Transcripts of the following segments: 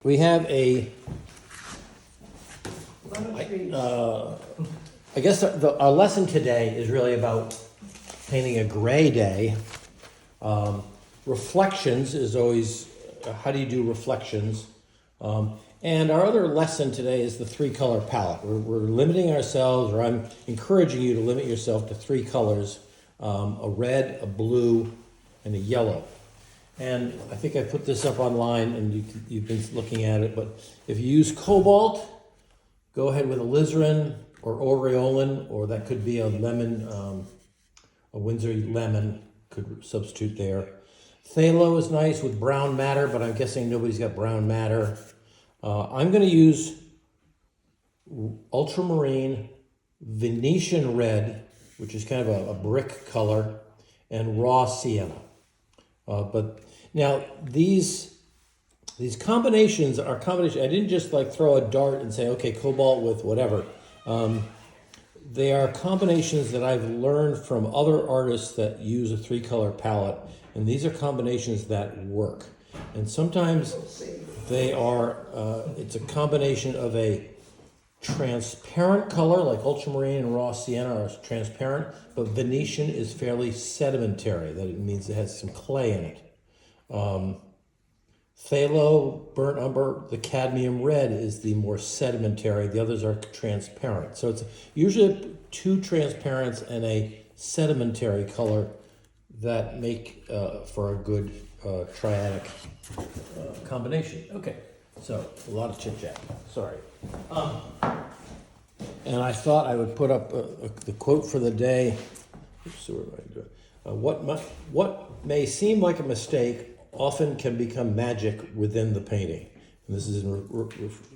We have I guess our lesson today is really about painting a gray day. Reflections is always, how do you do reflections? And our other lesson today is the 3-color palette. We're limiting ourselves, or I'm encouraging you to limit yourself to 3 colors, a red, a blue, and a yellow. And I think I put this up online and you've been looking at it, but if you use cobalt, go ahead with alizarin or aureolin, or that could be a lemon, a Windsor lemon could substitute there. Phthalo is nice with brown madder, but I'm guessing nobody's got brown madder. I'm going to use ultramarine, Venetian red, which is kind of a brick color, and raw sienna. But now these combinations are combinations. I didn't just like throw a dart and say, okay, cobalt with whatever. They are combinations that I've learned from other artists that use a 3-color palette, and these are combinations that work. And sometimes they are, it's a combination of a transparent color, like ultramarine and raw sienna are transparent, but Venetian is fairly sedimentary. That it means it has some clay in it. Phthalo, burnt umber, the cadmium red is the more sedimentary. The others are transparent. So it's usually 2 transparents and a sedimentary color that make for a good triadic combination. Okay, so a lot of chit chat. Sorry. And I thought I would put up the quote for the day. Oops, what am I doing? What may seem like a mistake often can become magic within the painting. And this is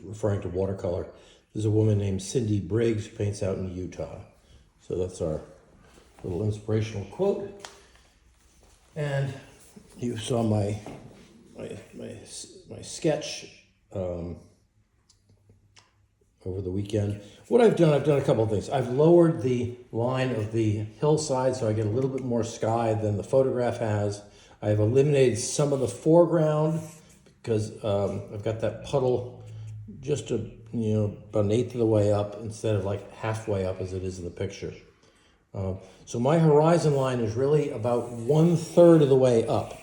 referring to watercolor. There's a woman named Cindy Briggs who paints out in Utah. So that's our little inspirational quote. And you saw my sketch over the weekend. What I've done a couple of things. I've lowered the line of the hillside so I get a little bit more sky than the photograph has. I've eliminated some of the foreground because I've got that puddle just about 1/8 of the way up instead of like halfway up as it is in the picture. So my horizon line is really about 1/3 of the way up,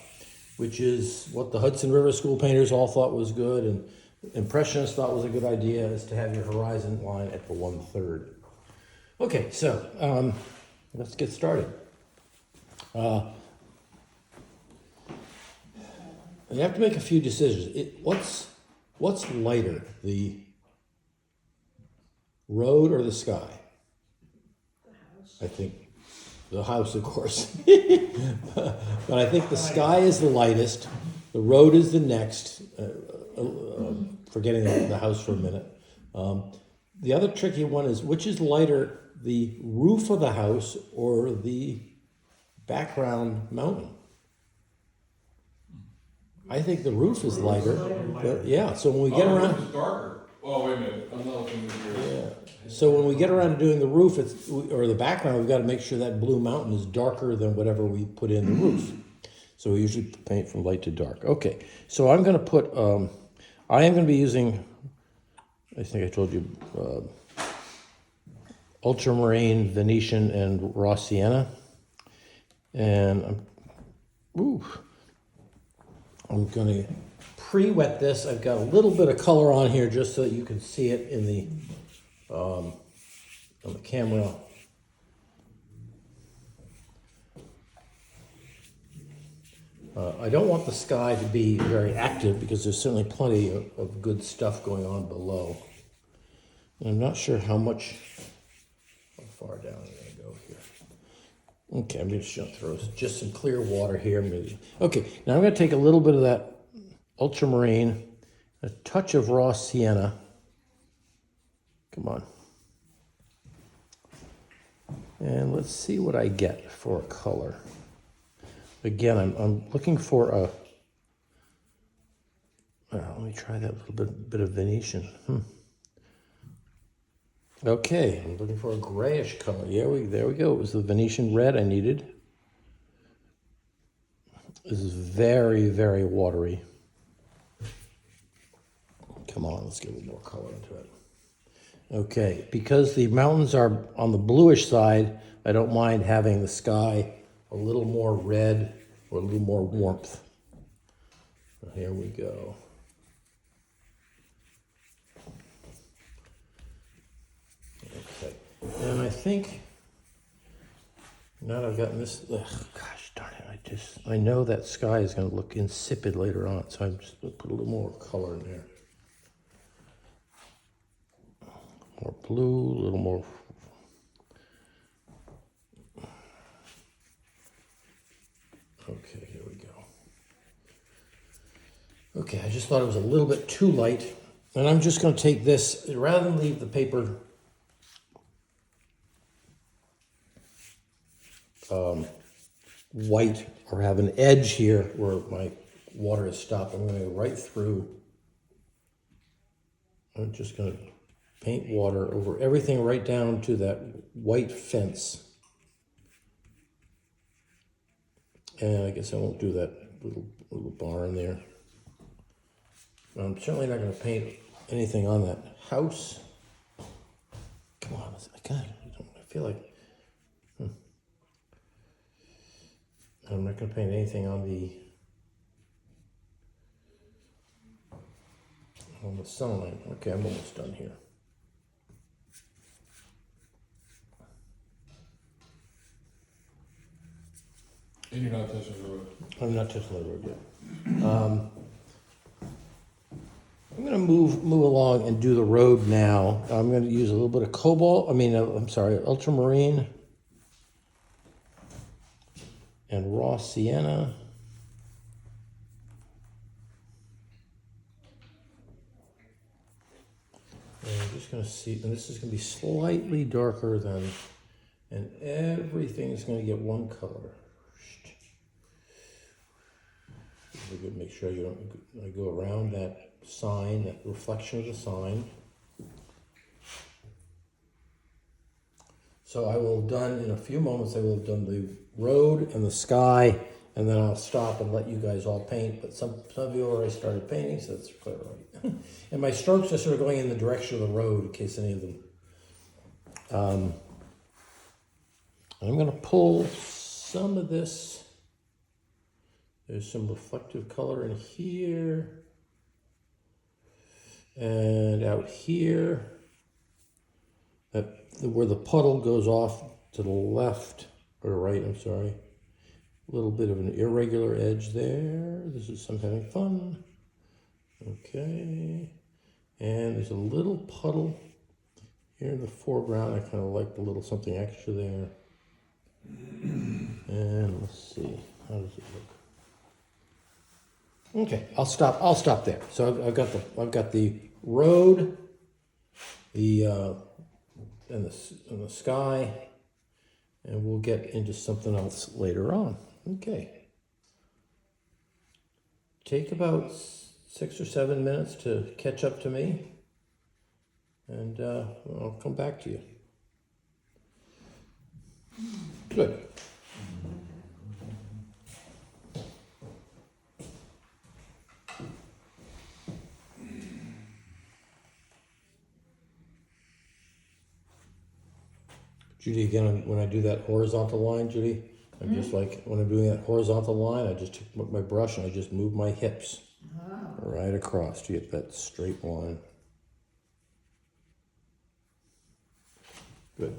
which is what the Hudson River School painters all thought was good, and Impressionists thought was a good idea, is to have your horizon line at the 1/3. Okay, so let's get started. You have to make a few decisions. What's lighter, the road or the sky? The house. I think the house, of course. But I think the sky is the lightest. The road is the next. Forgetting the house for a minute. The other tricky one is, which is lighter, the roof of the house or the background mountain? I think the roof is lighter. But yeah, so when we get around... The roof is darker. Oh, wait a minute. I'm not looking at yours. Yeah. So when we get around to doing the roof, or the background, we've got to make sure that blue mountain is darker than whatever we put in the roof. So we usually paint from light to dark. Okay, so I'm going to put... I am going to be using, I think I told you, ultramarine, Venetian, and raw sienna. And I'm going to pre-wet this. I've got a little bit of color on here just so that you can see it in the on the camera. I don't want the sky to be very active because there's certainly plenty of good stuff going on below. And I'm not sure how far down I'm going to go here. Okay, I'm just going to throw just some clear water here. Okay, now I'm going to take a little bit of that ultramarine, a touch of raw sienna. Come on. And let's see what I get for a color. Again, I'm looking for a... let me try that little bit of Venetian. Okay, I'm looking for a grayish color. Yeah, there we go. It was the Venetian red I needed. This is very, very watery. Come on, let's get a little more color into it. Okay, because the mountains are on the bluish side, I don't mind having the sky a little more red or a little more warmth. Here we go. Okay, and I think now that I've gotten this, gosh darn it, I know that sky is going to look insipid later on, so I'm just going to put a little more color in there. More blue, a little more. Okay, here we go. Okay, I just thought it was a little bit too light, and I'm just going to take this, rather than leave the paper white or have an edge here where my water is stopped, I'm going to go right through. I'm just going to paint water over everything right down to that white fence. And I guess I won't do that little barn there. I'm certainly not going to paint anything on that house. Come on, I feel like I'm not going to paint anything on the sign. Okay, I'm almost done here. And you're not touching the road. I'm not touching the road yet. I'm going to move along and do the road now. I'm going to use a little bit of ultramarine and raw sienna. And I'm just going to see, and this is going to be slightly darker than, and everything's going to get one color. Make sure I go around that sign, that reflection of the sign. So I will have done, in a few moments, I will have done the road and the sky, and then I'll stop and let you guys all paint. But some of you already started painting, so that's quite right. And my strokes are sort of going in the direction of the road, in case any of them. I'm going to pull some of this. There's some reflective color in here and out here. Where the puddle goes off to the left or right, I'm sorry. A little bit of an irregular edge there. This is some having fun. Okay. And there's a little puddle here in the foreground. I kind of like the little something extra there. And let's see, how does it look? Okay, I'll stop there. So I've got the road, and the sky, and we'll get into something else later on. Okay. Take about 6 or 7 minutes to catch up to me, and I'll come back to you. Good. Judy, again, when I do that horizontal line, Judy, I'm just like, when I'm doing that horizontal line, I just took my brush and I just move my hips right across to get that straight line. Good.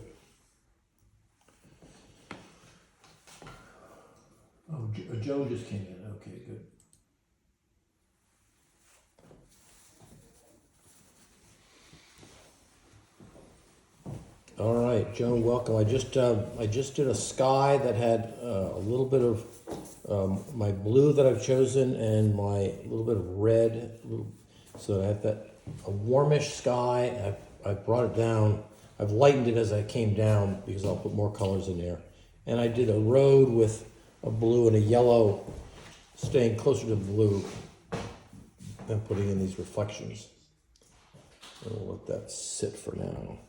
Oh, Joe just came in. Okay, good. All right, Joan, welcome. I just did a sky that had a little bit of my blue that I've chosen and my little bit of red. So I have a warmish sky. I brought it down. I've lightened it as I came down because I'll put more colors in there. And I did a road with a blue and a yellow, staying closer to the blue and putting in these reflections. And we'll let that sit for now.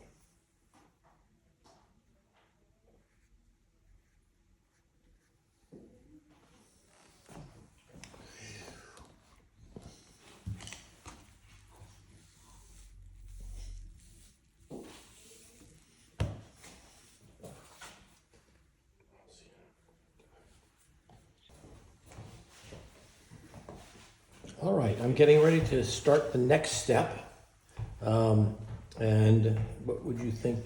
All right, I'm getting ready to start the next step. And what would you think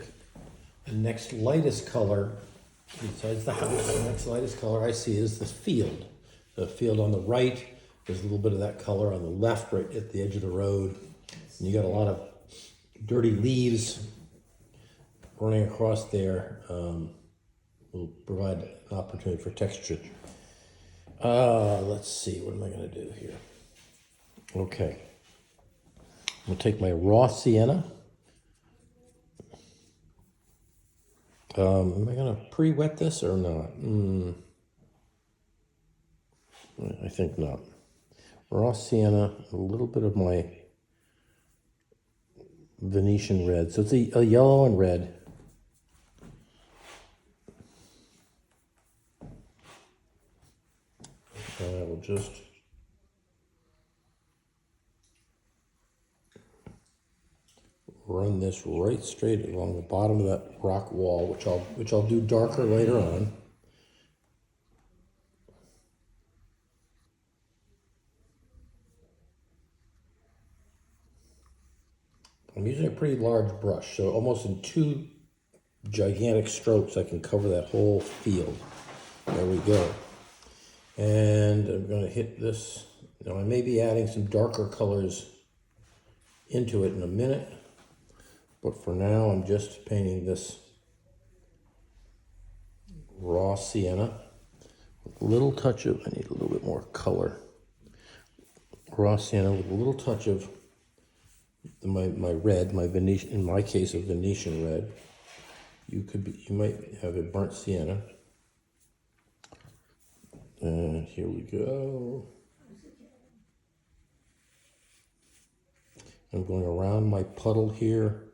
the next lightest color, besides the house, the next lightest color I see is the field. The field on the right, there's a little bit of that color on the left, right at the edge of the road. And you got a lot of dirty leaves running across there. Will provide an opportunity for texture. Let's see, what am I going to do here? Okay. I'm going to take my raw sienna. Am I going to pre-wet this or not? I think not. Raw sienna, a little bit of my Venetian red. So it's a yellow and red. And I will just run this right straight along the bottom of that rock wall, which I'll do darker later on. I'm using a pretty large brush, so almost in two gigantic strokes I can cover that whole field. There we go. And I'm going to hit this. Now I may be adding some darker colors into it in a minute, but for now I'm just painting this raw sienna with a little touch of, I need a little bit more color. Raw sienna with a little touch of my red, my Venetian, in my case a Venetian red. You might have a burnt sienna. And here we go. I'm going around my puddle here.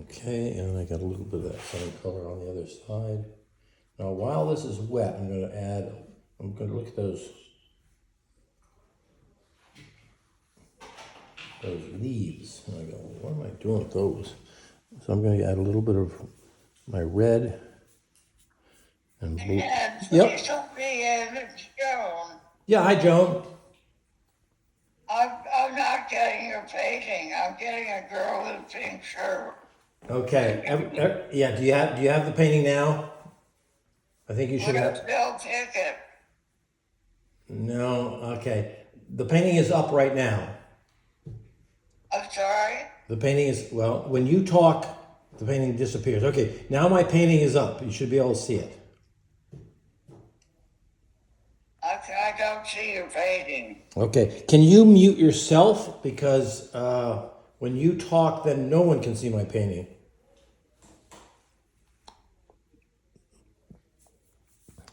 Okay, and I got a little bit of that same color on the other side. Now, while this is wet, I'm going to look at those leaves. And I go, what am I doing with those? So I'm going to add a little bit of my red and blue. Yep. Joan. Yeah, hi, Joan. I'm not getting your painting. I'm getting a girl in a pink shirt. Okay. Yeah. Do you have the painting now? I think you should have. Bill ticket. No. Okay. The painting is up right now. I'm sorry. The painting is, well, when you talk, the painting disappears. Okay. Now my painting is up. You should be able to see it. I don't see your painting. Okay. Can you mute yourself? Because when you talk, then no one can see my painting.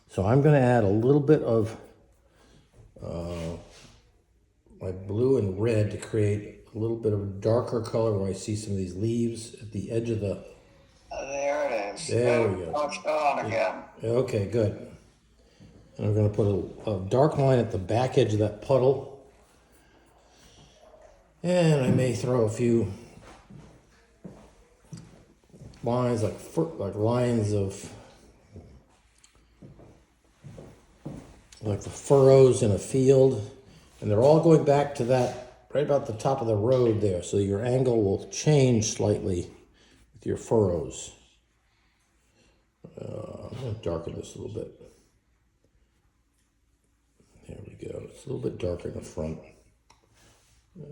So I'm going to add a little bit of my blue and red to create a little bit of a darker color where I see some of these leaves at the edge of the... There it is. There we go. Oh, it's gone again. Okay, good. And I'm going to put a dark line at the back edge of that puddle. And I may throw a few lines like lines of like the furrows in a field, and they're all going back to that right about the top of the road there, so your angle will change slightly with your furrows. I'm going to darken this a little bit. There we go. It's a little bit darker in the front. I'm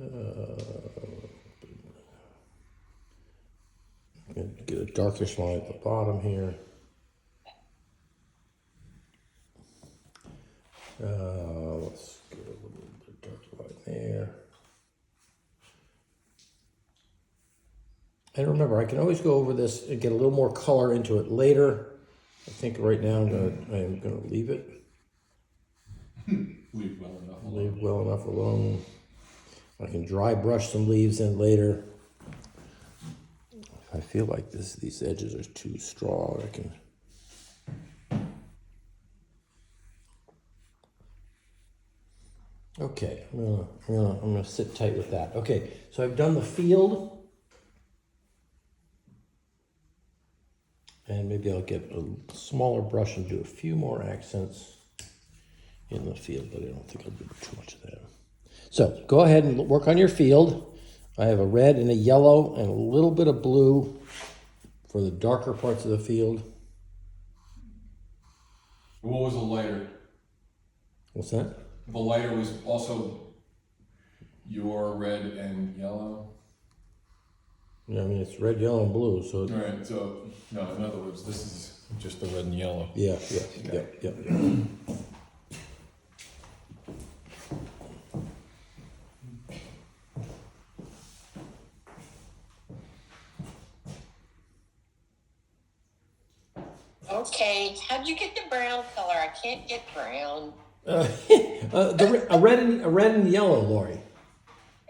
going to get a darkish line at the bottom here. Let's get a little bit darker line there. And remember, I can always go over this and get a little more color into it later. I think right now I'm gonna leave it. Leave well enough alone. Leave well enough alone. I can dry brush some leaves in later. If I feel like these edges are too strong, I can. Okay, I'm gonna sit tight with that. Okay, so I've done the field. And maybe I'll get a smaller brush and do a few more accents in the field, but I don't think I'll do too much of that. So go ahead and work on your field. I have a red and a yellow and a little bit of blue for the darker parts of the field. What was the lighter? What's that? The lighter was also your red and yellow. Yeah, I mean, it's red, yellow, and blue, so... All right, so, no, in other words, this is just the red and yellow. Yeah. Okay, how'd you get the brown color? I can't get brown. A red and yellow, Lori.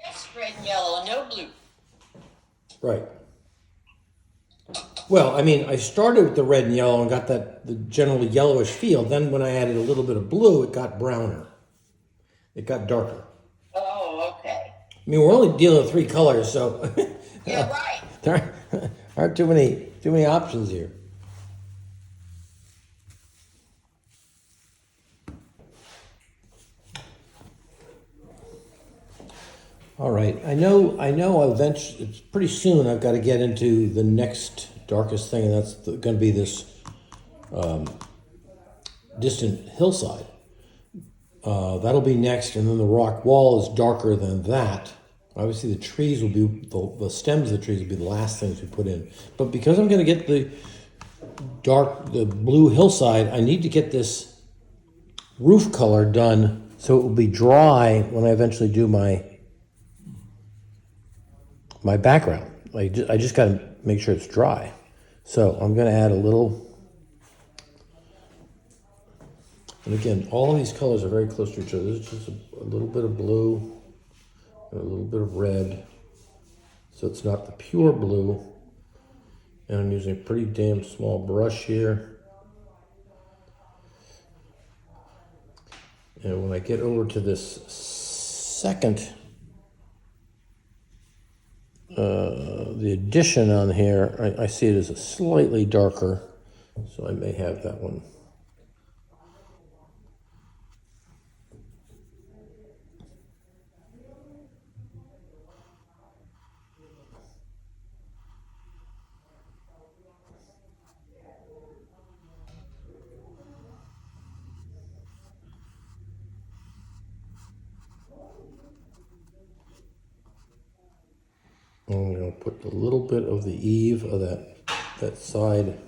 That's red and yellow, no blue. Right. Well, I mean, I started with the red and yellow and got the generally yellowish feel. Then when I added a little bit of blue, it got browner. It got darker. Oh, okay. I mean, we're only dealing with 3 colors, so Yeah, right. there aren't too many options here. All right, I know. Eventually, it's pretty soon. I've got to get into the next darkest thing, and that's going to be this distant hillside. That'll be next, and then the rock wall is darker than that. Obviously, the trees will be the stems of the trees will be the last things we put in. But because I'm going to get the blue hillside, I need to get this roof color done so it will be dry when I eventually do my background. I just got to make sure it's dry. So I'm going to add a little, and again, all of these colors are very close to each other. There's just a little bit of blue and a little bit of red. So it's not the pure blue. And I'm using a pretty damn small brush here. And when I get over to this second the addition on here, I see it as a slightly darker, so I may have that one. I'm going to put a little bit of the eave of that side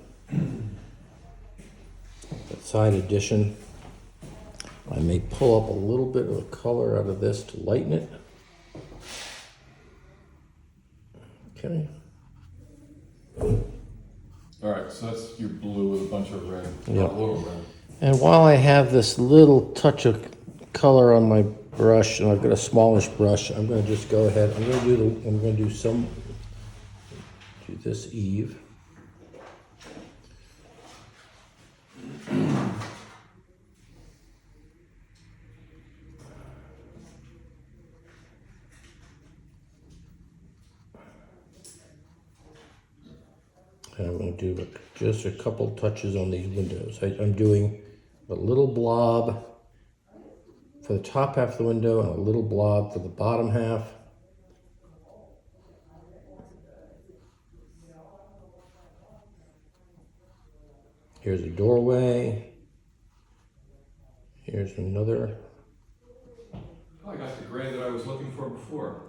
addition. I may pull up a little bit of the color out of this to lighten it. Okay. All right, so that's your blue with a bunch of red. Yeah. A little red. And while I have this little touch of color on my brush, and I've got a smallish brush, I'm going to just go ahead. I'm going to do this eave. And I'm going to do just a couple touches on these windows. I'm doing a little blob for the top half of the window and a little blob for the bottom half. Here's a doorway. Here's another. Oh, I got the gray that I was looking for before.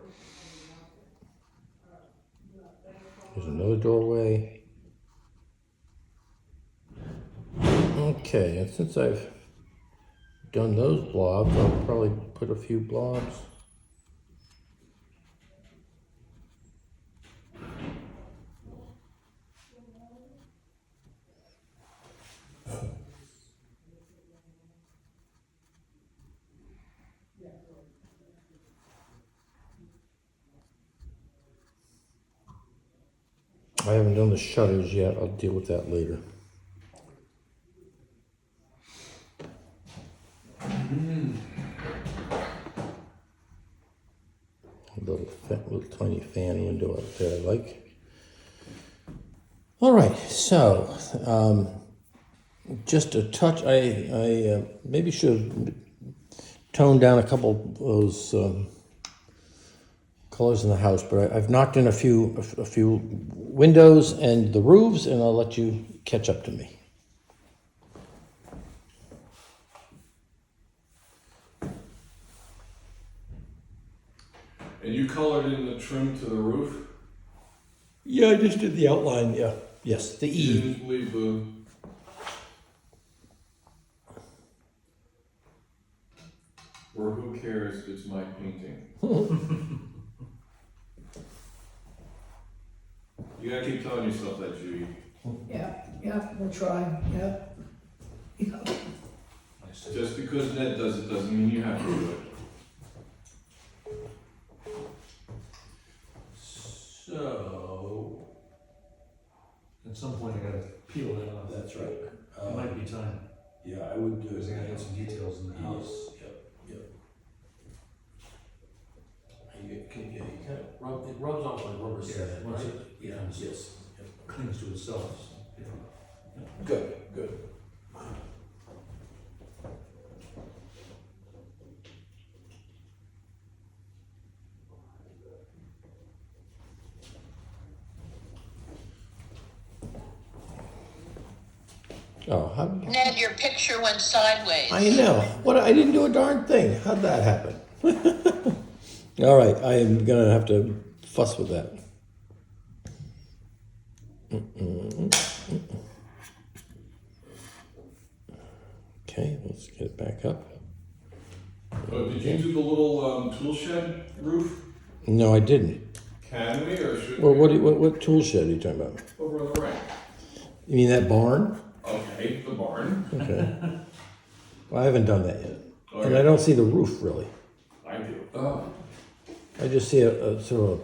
Here's another doorway. Okay, and since I've done those blobs, I'll probably put a few blobs. I haven't done the shutters yet. I'll deal with that later. A little tiny fan window out there I like. All right, so just a touch. I maybe should have toned down a couple of those colors in the house, but I've knocked in a few windows and the roofs, and I'll let you catch up to me. And you colored in the trim to the roof? Yeah, I just did the outline. Yeah, yes, the You E. didn't leave the... Or who cares, it's my painting. You gotta keep telling yourself that, Judy. Yeah, we'll try, yeah. Just because Ned does it doesn't mean you have to do it. So At some point, I gotta peel that off. that's right. It might be time, Yeah, I would do because I gotta get some details in the house. Yep. You kind of rub, it rubs off like rubber Yeah, cement, once right? it Yes. Yep. clings to itself, so, yeah. Good. Oh, how, Ned, your picture went sideways. I know. What? I didn't do a darn thing. How'd that happen? All right, I am gonna have to fuss with that. Okay, let's get it back up. Oh, did you do the little tool shed roof? No, I didn't. Can we or should Well, we? what tool shed are you talking about? Over on the right. You mean that barn? Okay, the barn. Okay. Well, I haven't done that yet, and Okay. I don't see the roof really. I do. Oh. I just see a sort of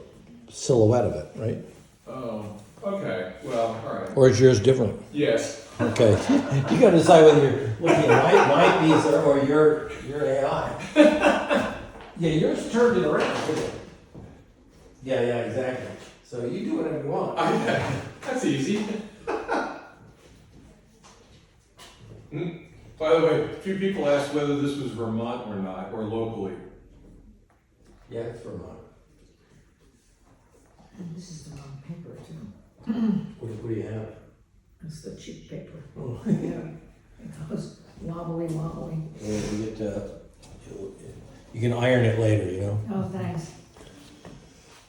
silhouette of it, right? Oh, okay, well, all right. Or is yours different? Yes. Okay, you gotta decide whether you're looking at my piece or your AI. Yeah, yours turned it around, didn't it? Yeah, exactly. So you do whatever you want. Okay, that's easy. By the way, a few people asked whether this was Vermont or not, or locally. Yeah, it's Vermont. And this is the wrong paper too. What do you have? It's the cheap paper. Oh. Yeah, it goes wobbly. You get, you can iron it later, you know. Oh, thanks.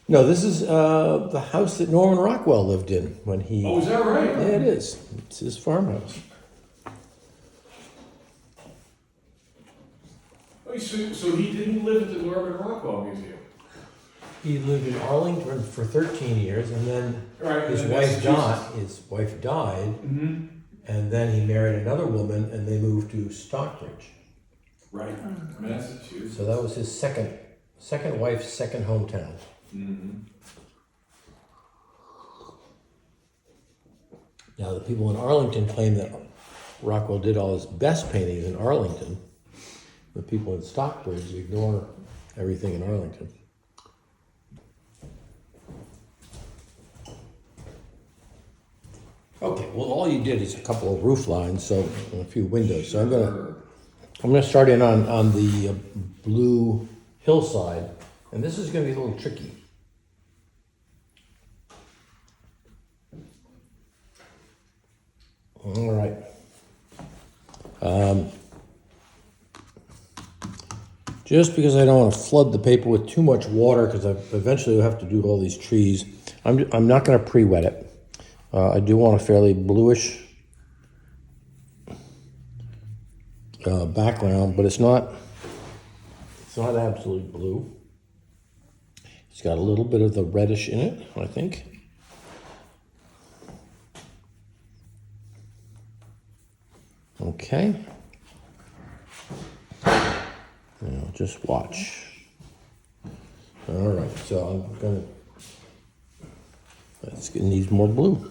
No, this is the house that Norman Rockwell lived in when he. Oh, is that right? Yeah, it is. It's his farmhouse. Oh, so he didn't live at the Norman Rockwell Museum? He lived in Arlington for 13 years, and then Right. his wife died, Mm-hmm. and then he married another woman, and they moved to Stockbridge. Right, Massachusetts. So that was his second wife's second hometown. Mm-hmm. Now the people in Arlington claim that Rockwell did all his best paintings in Arlington. The people in Stockbridge ignore everything in Arlington. Okay, well, all you did is a couple of roof lines, so and a few windows. So I'm gonna start in on the blue hillside, and this is gonna be a little tricky. All right. Just because I don't want to flood the paper with too much water, because I eventually will have to do all these trees, I'm not going to pre-wet it. I do want a fairly bluish background, but it's not absolute blue. It's got a little bit of the reddish in it, I think. Okay. Now just watch. All right, so I'm gonna. It needs more blue.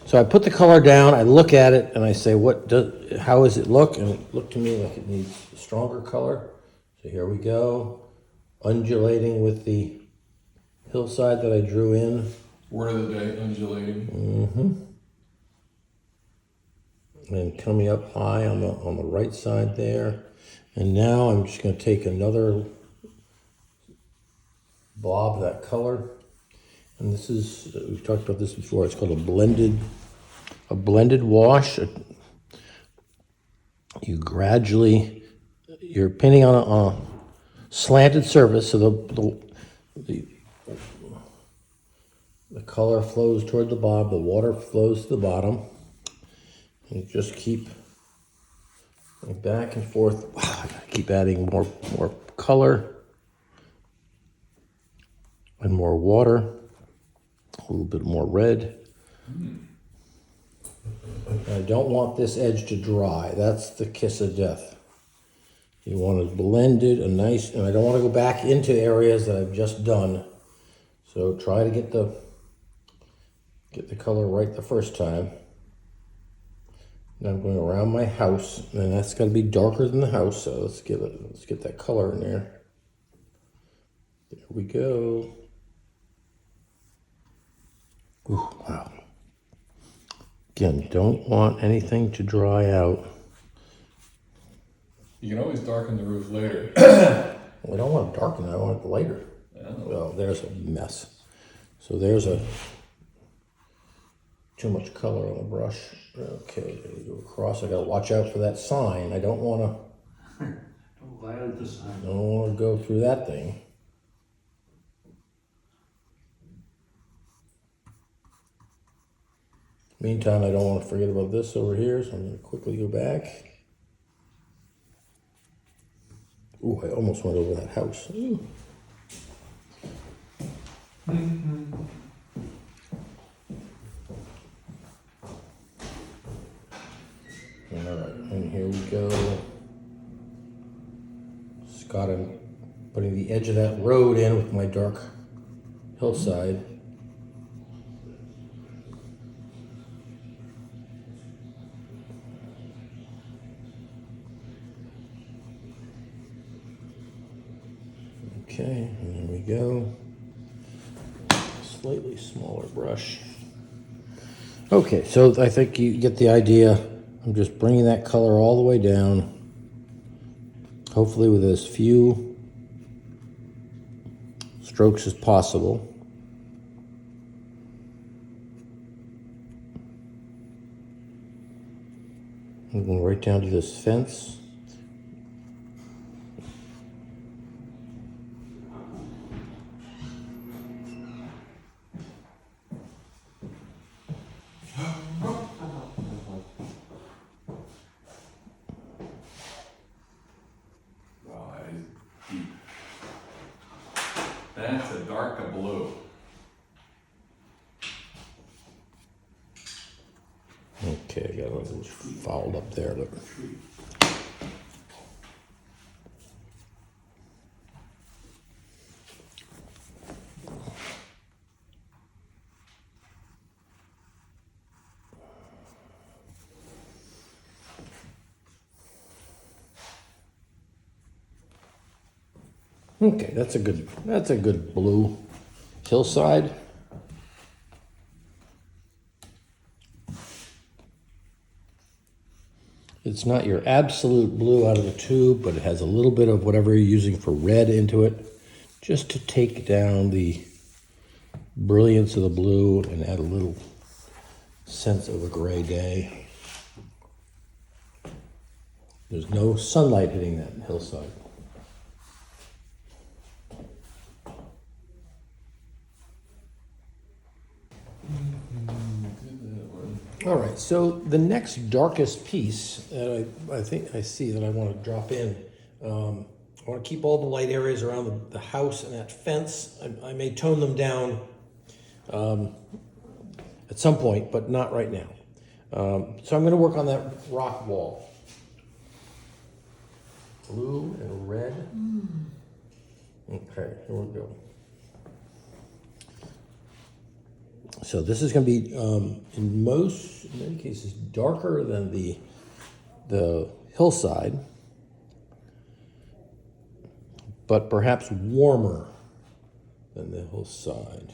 So I put the color down. I look at it and I say, how does it look? And it looked to me like it needs a stronger color. So here we go, undulating with the hillside that I drew in. Word of the day, undulating. And coming up high on the right side there. And now I'm just going to take another blob of that color. And this is, we've talked about this before, it's called a blended wash. You gradually, you're painting on a slanted surface, so the color flows toward the bottom, the water flows to the bottom. You just keep going back and forth. Wow, I gotta keep adding more color and more water, a little bit more red. I don't want this edge to dry. That's the kiss of death. You want to blend it and I don't want to go back into areas that I've just done. So try to get the color right the first time. Now I'm going around my house, and that's got to be darker than the house. So let's get that color in there. There we go. Ooh, wow. Again, don't want anything to dry out. You can always darken the roof later. Well, I don't want to darken it, I want it lighter. Oh. Well, there's a mess. So there's too much color on the brush. Okay, there we go across. I gotta watch out for that sign. I don't wanna Don't glide at the sign. go through that thing. Meantime, I don't want to forget about this over here, so I'm going to quickly go back. Ooh, I almost went over that house. Ooh. All right, and here we go. Scott, I'm putting the edge of that road in with my dark hillside. Okay, and there we go. Slightly smaller brush. Okay, so I think you get the idea. I'm just bringing that color all the way down. Hopefully with as few strokes as possible. I'm going right down to this fence. Wow, that is deep. That's a darker blue. Okay, I got a little fouled up there. Look. Okay, that's a good blue hillside. It's not your absolute blue out of the tube, but it has a little bit of whatever you're using for red into it, just to take down the brilliance of the blue and add a little sense of a gray day. There's no sunlight hitting that hillside. All right, so the next darkest piece that I think I see that I want to drop in, I want to keep all the light areas around the house and that fence. I may tone them down at some point, but not right now. So I'm going to work on that rock wall. Blue and red. Okay, here we go. So this is going to be, in many cases, darker than the hillside, but perhaps warmer than the hillside.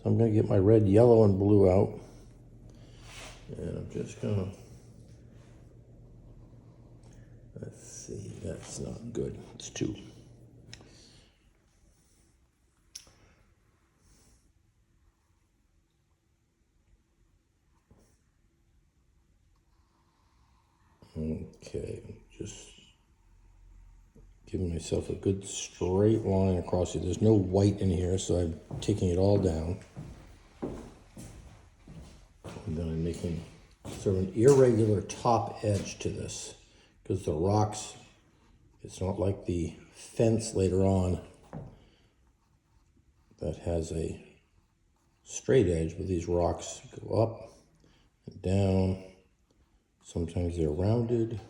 So I'm going to get my red, yellow, and blue out. And I'm just going to, let's see, that's not good. It's two. Okay, just giving myself a good straight line across it. There's no white in here, so I'm taking it all down. And then I'm making sort of an irregular top edge to this, because the rocks, it's not like the fence later on that has a straight edge, but these rocks go up and down. Sometimes they're rounded.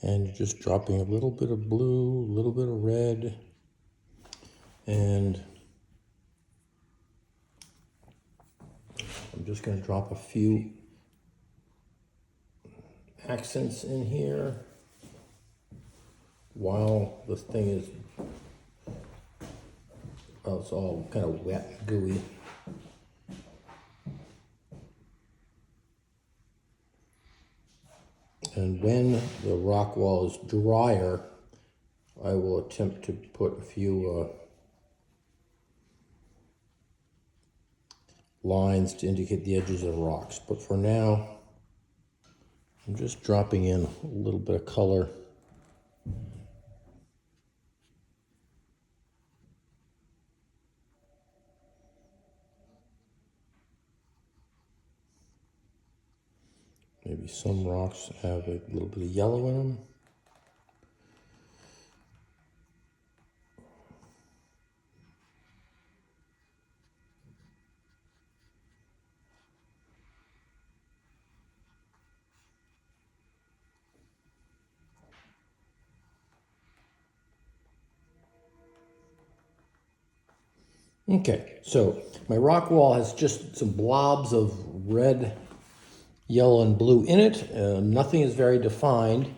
And you're just dropping a little bit of blue, a little bit of red, and I'm just going to drop a few accents in here while this thing is, well, it's all kind of wet and gooey. And when the rock wall is drier, I will attempt to put a few lines to indicate the edges of the rocks. But for now, I'm just dropping in a little bit of color. Maybe some rocks have a little bit of yellow in them. Okay, so my rock wall has just some blobs of red, yellow, and blue in it. Nothing is very defined.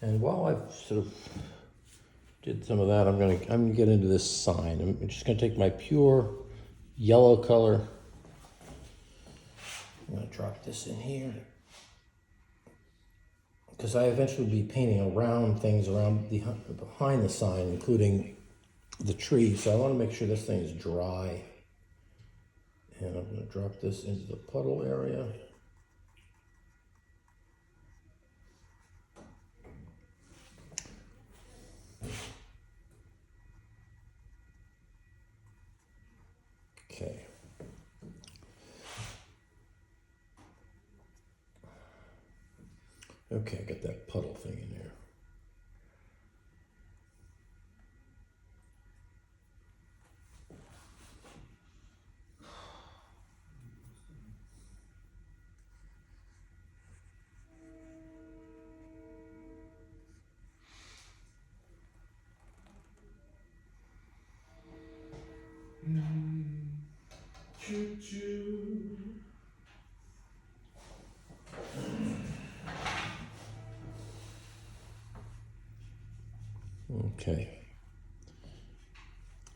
And while I've sort of did some of that, I'm gonna get into this sign. I'm just gonna take my pure yellow color. I'm gonna drop this in here, because I eventually will be painting around things behind the sign, including the tree. So I want to make sure this thing is dry. And I'm going to drop this into the puddle area. Okay. Okay, I got that puddle thing in there. Okay.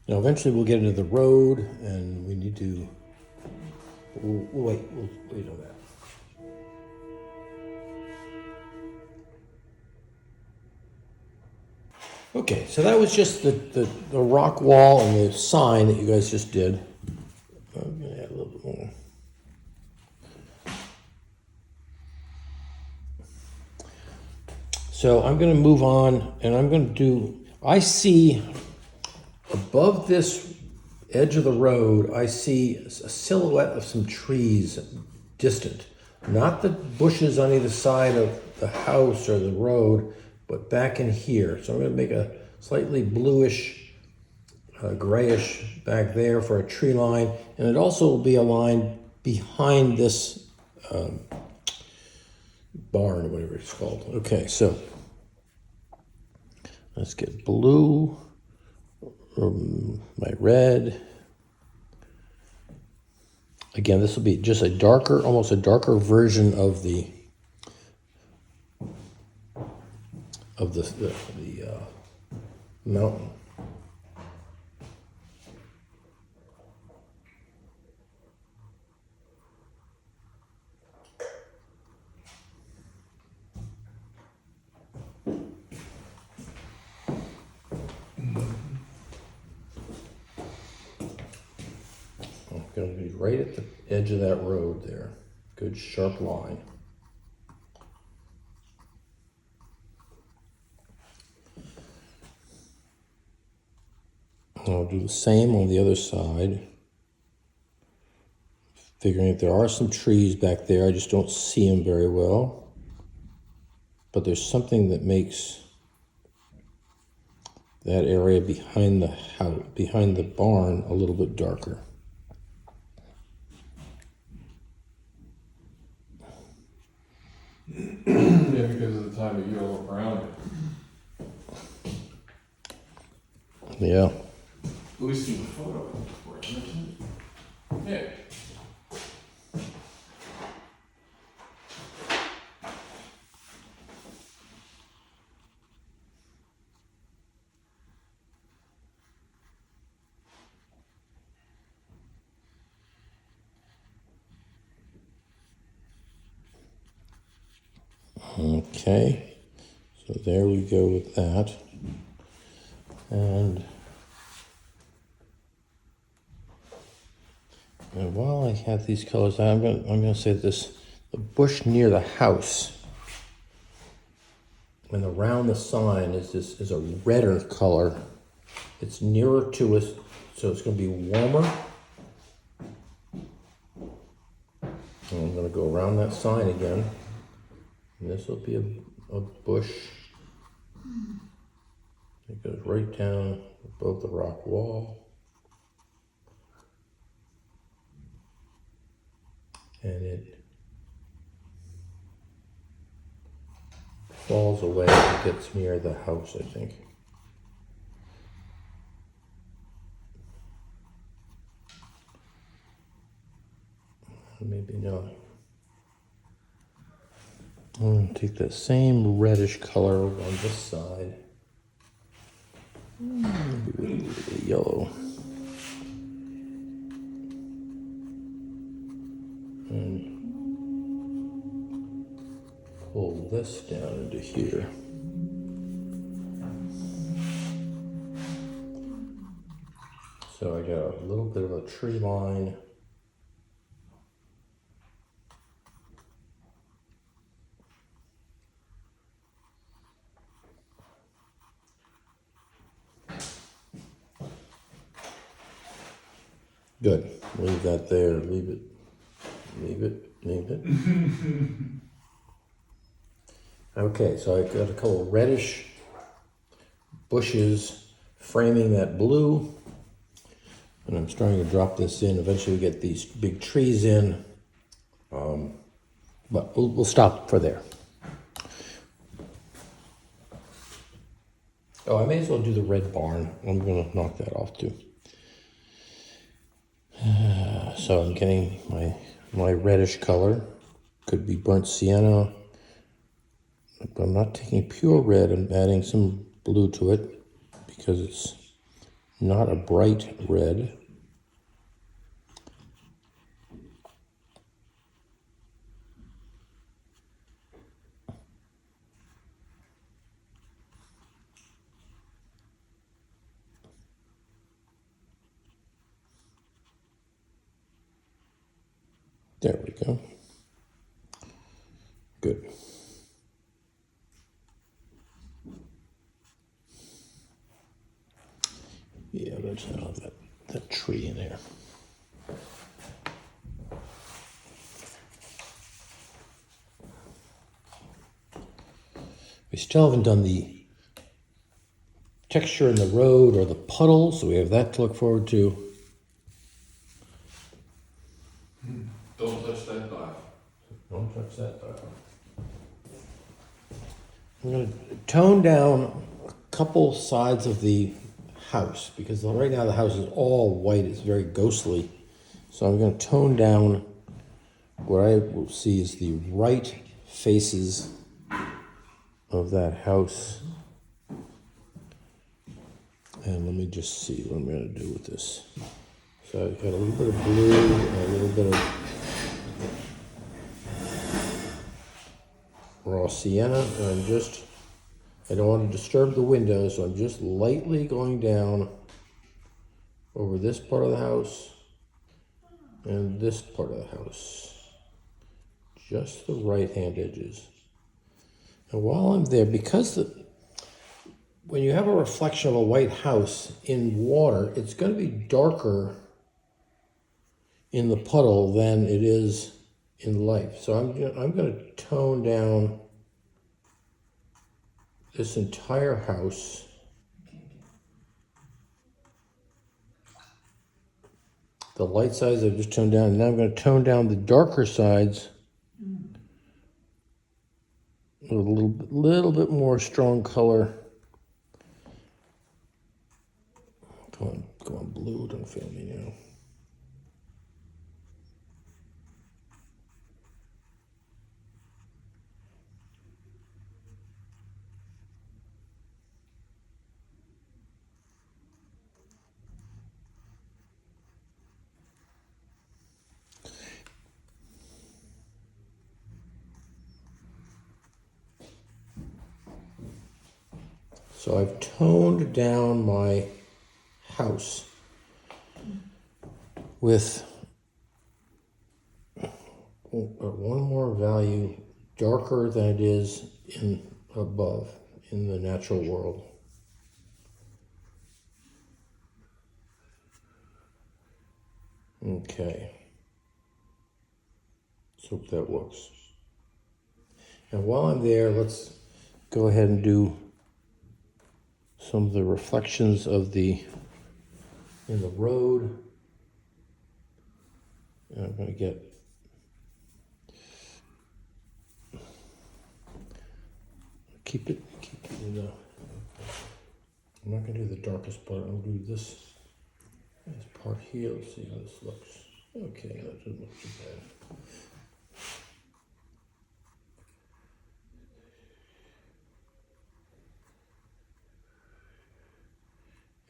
Now, eventually we'll get into the road, and we need to, we'll wait on that. Okay, so that was just the rock wall and the sign that you guys just did. I'm gonna add a little bit more. So I'm gonna move on, and I'm gonna do, I see above this edge of the road, I see a silhouette of some trees distant. Not the bushes on either side of the house or the road, but back in here. So I'm going to make a slightly bluish, grayish back there for a tree line. And it also will be a line behind this barn or whatever it's called. Okay, so let's get blue, my red, Again, this will be just a darker, almost a darker version of the mountain. It's going to be right at the edge of that road there. Good sharp line. I'll do the same on the other side. Figuring that there are some trees back there, I just don't see them very well. But there's something that makes that area behind the house, behind the barn, a little bit darker. Yeah, because of the time of year around it. Yeah. At least in the photo, isn't it? Yeah. Okay, so there we go with that. And while I have these colors, I'm gonna say this: the bush near the house and around the sign is a redder color. It's nearer to us, so it's gonna be warmer. And I'm gonna go around that sign again. And this will be a bush. It goes right down above the rock wall. And it falls away and gets near the house, I think. Maybe not. I'm going to take that same reddish color over on this side. Maybe with a little bit of yellow. And pull this down into here. So I got a little bit of a tree line. Good. Leave that there. Leave it. Leave it. Leave it. Okay, so I've got a couple of reddish bushes framing that blue. And I'm starting to drop this in. Eventually we get these big trees in. But we'll stop for there. Oh, I may as well do the red barn. I'm going to knock that off too. So I'm getting my reddish color. Could be burnt sienna. But I'm not taking pure red. I'm adding some blue to it because it's not a bright red. There we go. Good. Yeah, let's have that tree in there. We still haven't done the texture in the road or the puddles, so we have that to look forward to. Don't touch that dial. Don't touch that dial. I'm going to tone down a couple sides of the house because right now the house is all white. It's very ghostly. So I'm going to tone down what I will see is the right faces of that house. And let me just see what I'm going to do with this. So I've got a little bit of blue and a little bit of raw sienna. And I don't want to disturb the window, so I'm just lightly going down over this part of the house and this part of the house. Just the right-hand edges. And while I'm there, because when you have a reflection of a white house in water, it's going to be darker in the puddle than it is in life. So I'm going to tone down this entire house. The light sides I've just toned down, and now I'm going to tone down the darker sides with a little bit more strong color. Come on, blue, don't fail me now. So I've toned down my house with one more value darker than it is above in the natural world. Okay. Let's hope that works. And while I'm there, let's go ahead and do some of the reflections in the road. And I'm going to keep it in the, I'm not going to do the darkest part. I'll do this part here. Let's see how this looks. Okay, that doesn't look too bad.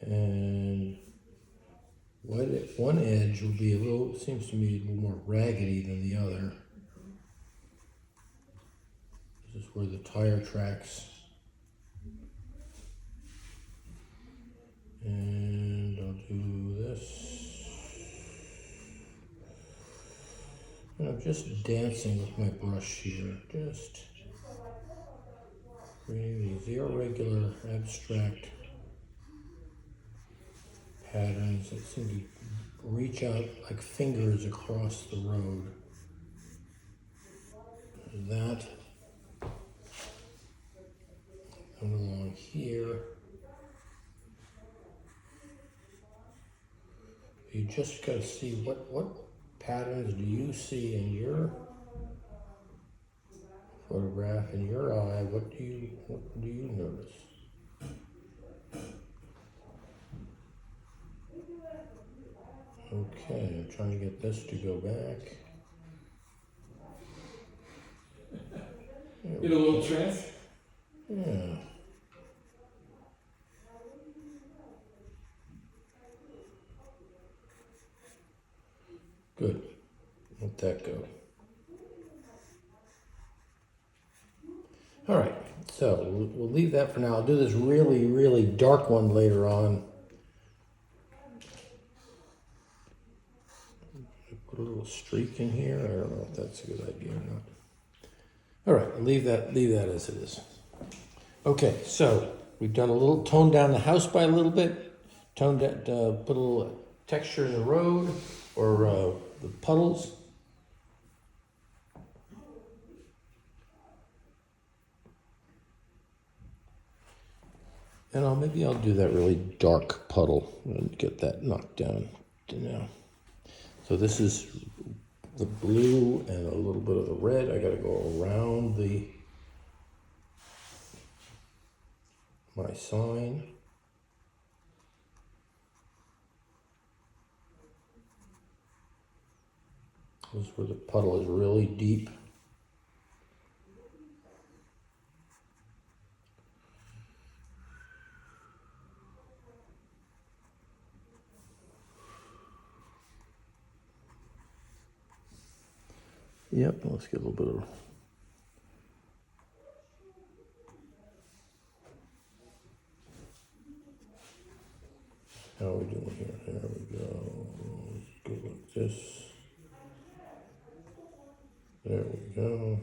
And one edge will be seems to me a little more raggedy than the other. This is where the tire tracks. And I'll do this. And I'm just dancing with my brush here, just creating these irregular, abstract patterns that seem to reach out like fingers across the road. That, and along here. You just got to see what patterns do you see in your photograph, in your eye. What do you notice? Okay, I'm trying to get this to go back. Get a little trance. Yeah. Good. Let that go. All right, so we'll leave that for now. I'll do this really, really dark one later on. Put a little streak in here. I don't know if that's a good idea or not. All right, leave that as it is. Okay, so we've done a little, toned down the house by a little bit, put a little texture in the road or the puddles. And maybe I'll do that really dark puddle and get that knocked down to now. So this is the blue and a little bit of the red. I got to go around my sign. This is where the puddle is really deep. Yep, let's get a little bit of. How are we doing here? There we go. Let's go like this. There we go.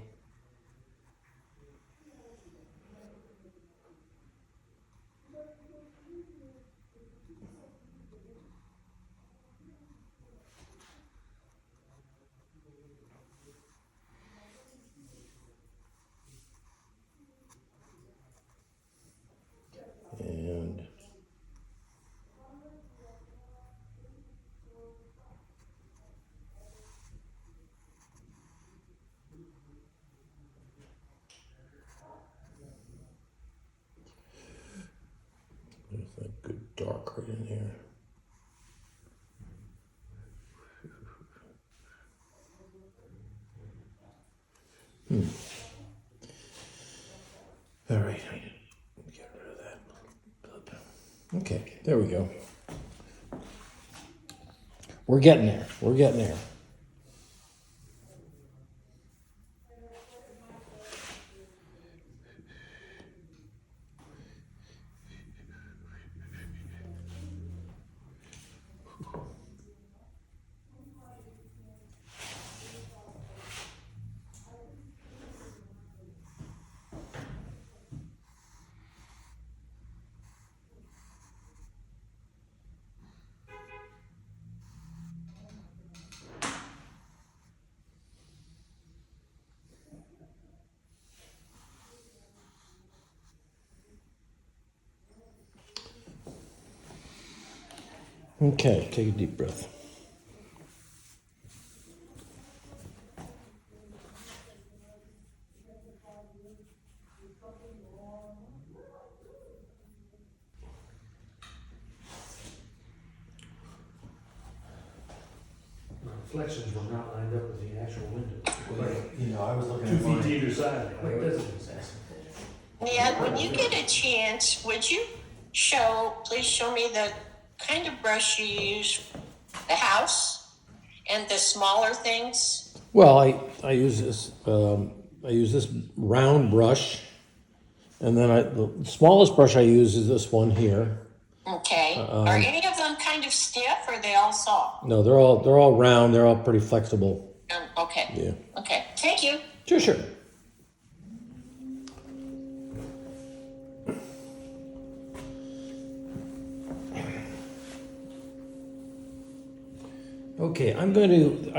And there's that good dark right in here. All right, I need to get rid of that. Okay, there we go. We're getting there. We're getting there. Okay, take a deep breath. The reflections were not lined up with the actual window. You know, I was looking 2 at feet mine. to either side. What does it say? Nia, when you get a chance, would you please show me the kind of brush you use, the house and the smaller things? Well, I use this round brush, and then the smallest brush I use is this one here. Okay. Are any of them kind of stiff or are they all soft? No, they're all round. They're all pretty flexible. Okay. Yeah. Okay. Thank you. Sure. Okay, I'm going to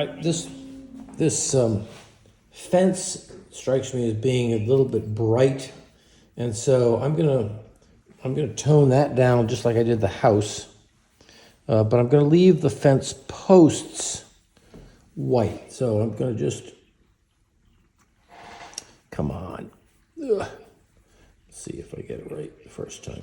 this fence strikes me as being a little bit bright, and so I'm gonna tone that down just like I did the house, but I'm gonna leave the fence posts white. So I'm gonna just come on. Ugh. Let's see if I get it right the first time.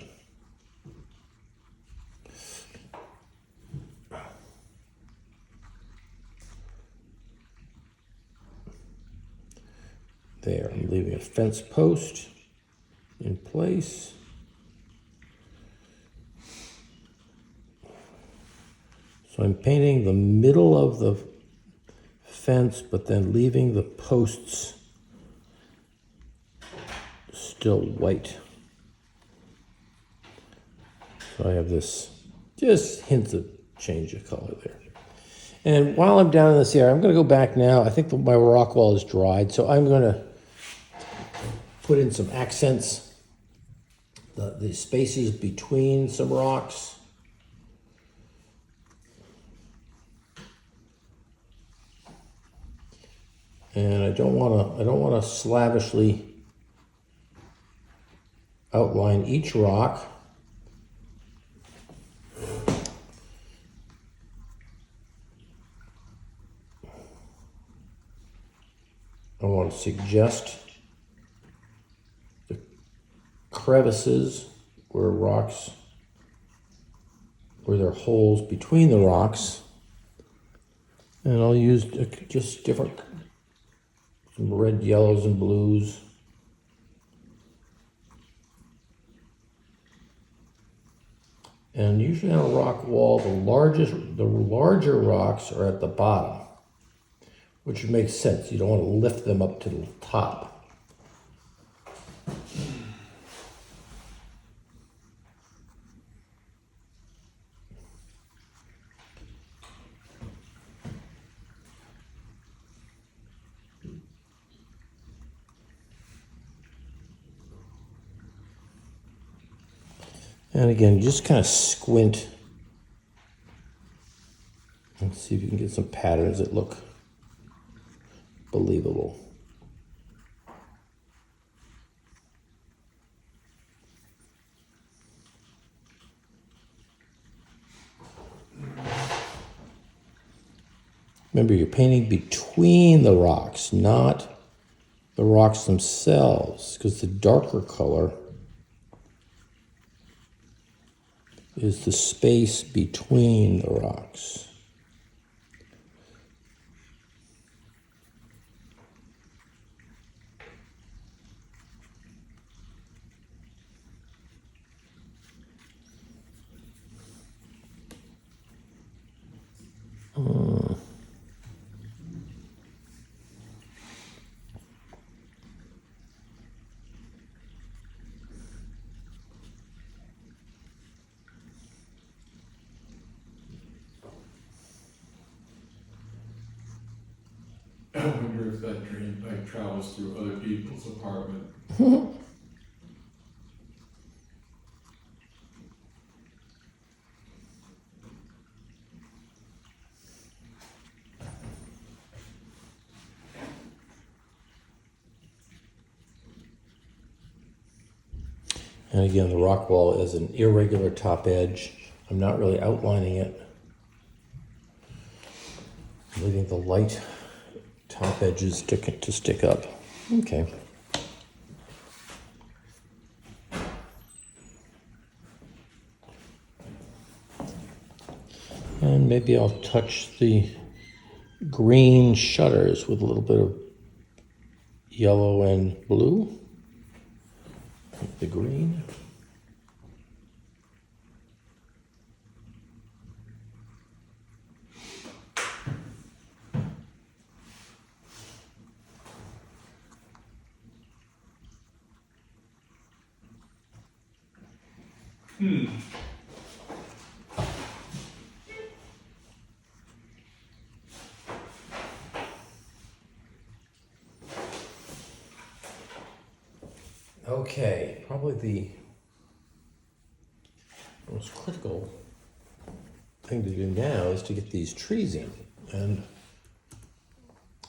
There, I'm leaving a fence post in place. So I'm painting the middle of the fence, but then leaving the posts still white. So I have this just hints of change of color there. And while I'm down in this area, I'm going to go back now. I think my rock wall is dried, so I'm going to put in some accents, the spaces between some rocks. And I don't want to slavishly outline each rock. I want to suggest the crevices where there are holes between the rocks. And I'll use just different, some red, yellows, and blues. And usually on a rock wall, the larger rocks are at the bottom, which makes sense. You don't want to lift them up to the top. And again, just kind of squint and see if you can get some patterns that look believable. Remember, you're painting between the rocks, not the rocks themselves, because the darker color is the space between the rocks. I wonder if that drain pipe travels through other people's apartment. And again, the rock wall is an irregular top edge. I'm not really outlining it. I'm leaving the light top edges to stick up. Okay. And maybe I'll touch the green shutters with a little bit of yellow and blue. The green. Okay, probably the most critical thing to do now is to get these trees in. And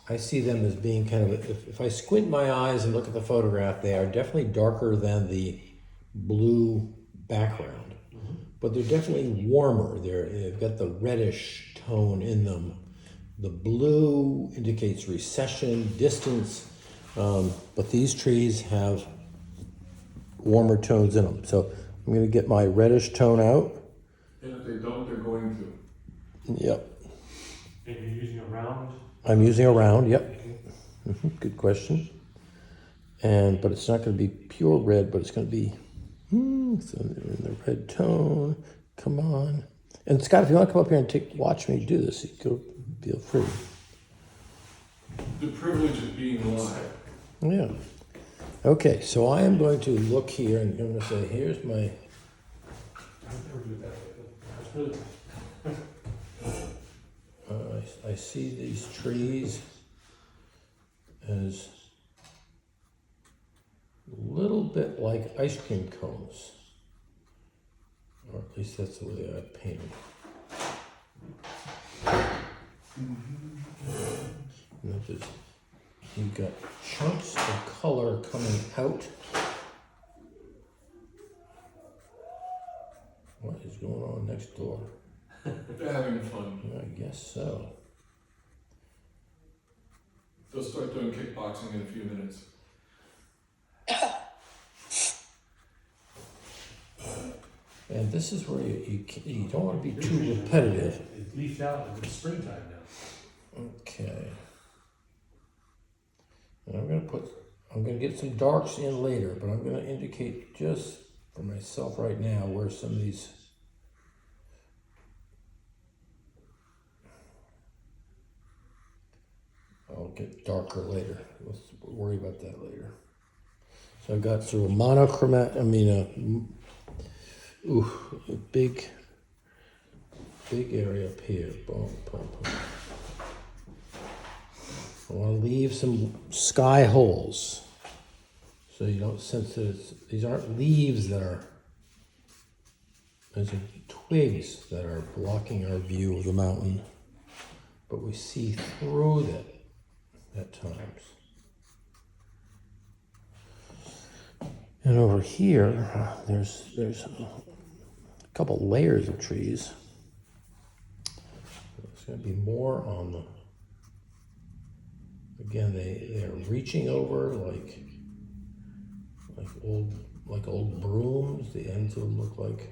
I see them as being kind of, if I squint my eyes and look at the photograph, they are definitely darker than the blue background. But they're definitely warmer. They've got the reddish tone in them. The blue indicates recession, distance, but these trees have warmer tones in them. So I'm going to get my reddish tone out. And if they don't, they're going to. Yep. And you're using a round? I'm using a round, yep. Good question. But it's not going to be pure red, but it's going to be so in the red tone. Come on. And Scott, if you want to come up here and watch me do this, you go, feel free. The privilege of being live. Yeah. Okay, so I am going to look here and I'm going to say, here's my, I would never do it that way. That's really, I see these trees as a little bit like ice cream cones. Or at least that's the way I paint them. Notice you've got chunks of color coming out. What is going on next door? They're having fun. I guess so. They'll start doing kickboxing in a few minutes. And this is where you don't want to be too repetitive. it leafed out in the springtime now. Okay. And I'm gonna get some darks in later, but I'm gonna indicate just for myself right now where some of these I'll get darker later. Let's worry about that later. So I've got sort of a big area up here. Boom, boom, boom. I want to leave some sky holes so you don't sense that these aren't leaves that are, these are twigs that are blocking our view of the mountain, but we see through that at times. And over here, there's a couple layers of trees. There's going to be more on the. Again, they're reaching over like old brooms. The ends of them look like.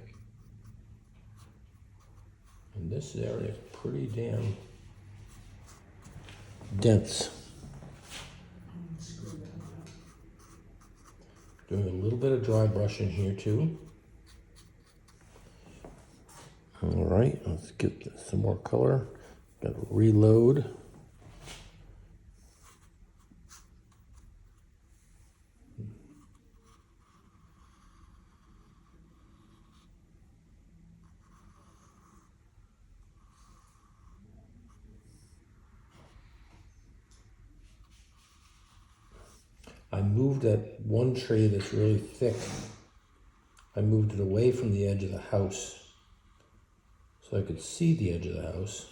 And this area is pretty damn dense. Doing a little bit of dry brushing here too. All right, let's get some more color. Got to reload. I moved that one tree that's really thick. I moved it away from the edge of the house so I could see the edge of the house.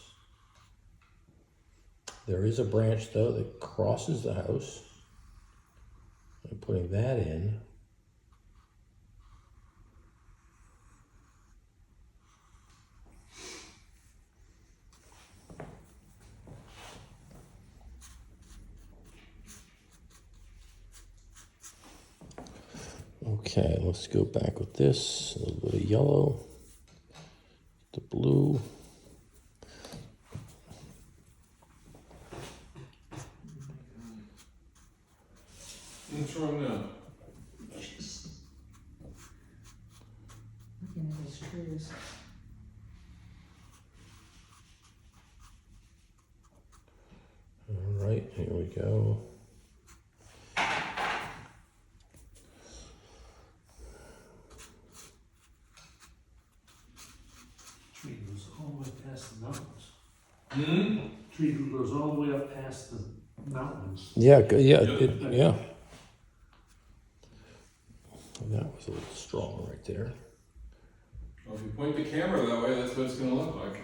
There is a branch though that crosses the house. I'm putting that in. Okay, let's go back with this. A little bit of yellow, the blue. What's wrong now? Just looking at these trees. All right, here we go. Tree goes all the way past the mountains. Tree goes all the way up past the mountains. Yeah, yeah. That was a little strong right there. Well, if you point the camera that way, that's what it's gonna look like.